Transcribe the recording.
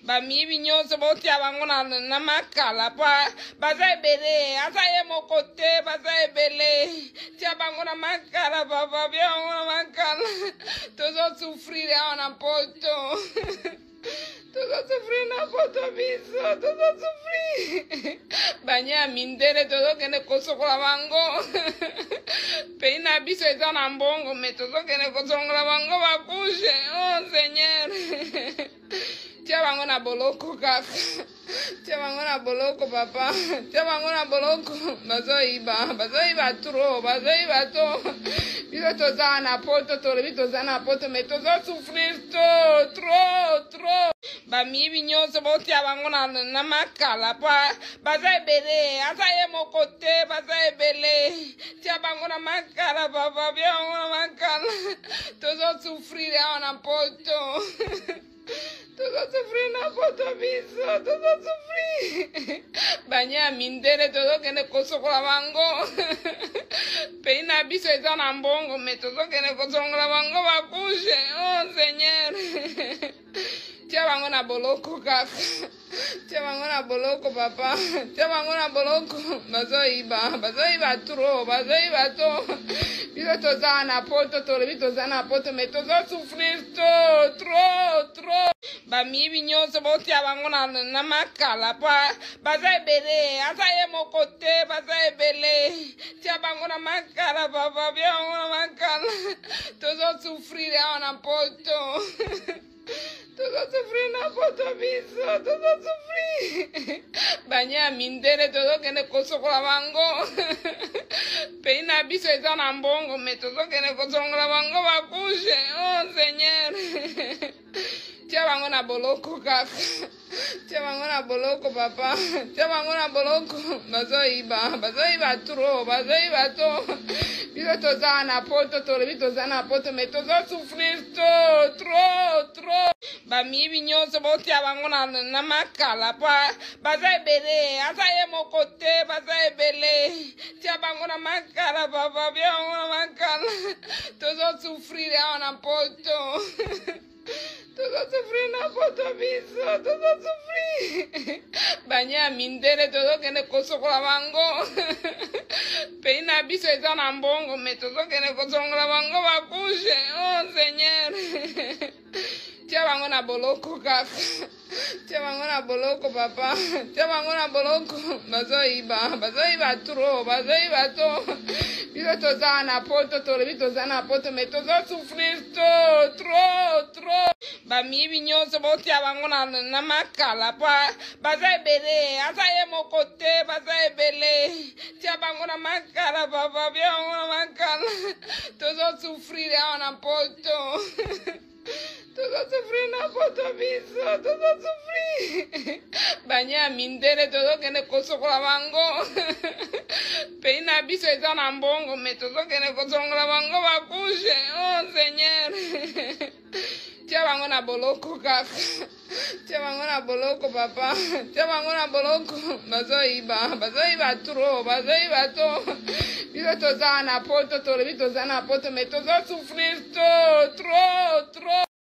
Bami nyonso botia bango na makala baza ebele aza ye moko te baza ebele tia bango na makala papa bia bango na makala tozosufrire awa na poto tozosufrire na poto biso tozosufrire banye ya mindele tozokende kosokola bango pei na biso eza na mbongo me tozokende kosongola bango bakushe oh seigneur tia bango na boloko kaka tia bango na boloko papa tia bango na boloko bazoyiba tro bazoyiba to biso toza na poto tolobi toza na poto me tozosufrir tro bamiyibi nyonso botia bango na makala baza ebele aza ye moko te baza ebele tia bango na makala papa bia bango na makala tozosufrir awa na poto tozosufrir na poto biso tozosufrir banye ya mindele tozokende kosokola bango pei na biso eza na mbongo me tozokende kosongola bango bakushe oh seigneur tia bango na boloko kaka tia bango na boloko papa tia bango na boloko bazoyiba tro bazoyiba to biso toza na poto tolobi toza na poto me tozosufrir tro bamiyibi nyonso botia bango na makala baza ebele aza ye moko te baza ebele tia bango na makala papa bia bango na makala tozosufrir awa na poto tozosufrir na poto biso tozosufrir banye ya mindele tozokende kosokola bango pei na biso eza na mbongo me tozokende kosongola bango bakushe oh seigneur tia bango na boloko kaka tia bango na boloko papa tia bango na boloko bazoyiba tro bazoyiba to biso toza na poto tolobi toza na poto me tozosufrir tro bamiyibi nyonso botia bango na makala baza ebele aza ye moko te baza ebele tia bango na makala papa bia bango na makala tozosufrir awa na poto tozosufrir na poto biso tozosufrir banye ya mindele tozokende kosokola bango pei na biso eza na mbongo me tozokende kosongola bango bakushe oh seigneur tia bango na boloko kaka tia bango na boloko papa tia bango na boloko bazoyiba tro bazoyiba to biso toza na poto tolobi toza na poto me tozosufrir tro bamiyibi nyonso botia bango na makala baza ebele aza ye moko te baza ebele tia bango na makala papa bia bango na makala tozosufrir awa na poto tozosufrir na poto biso tozosufrir banye ya mindele tozokende kosokola bango pei na biso eza na mbongo me tozokende kosongola bango bakushe oh seigneur tia bango na boloko kaka tia bango na boloko papa tia bango na boloko bazoyiba tro bazoyiba to biso toza na poto tolobi toza na poto me tozosufrir tro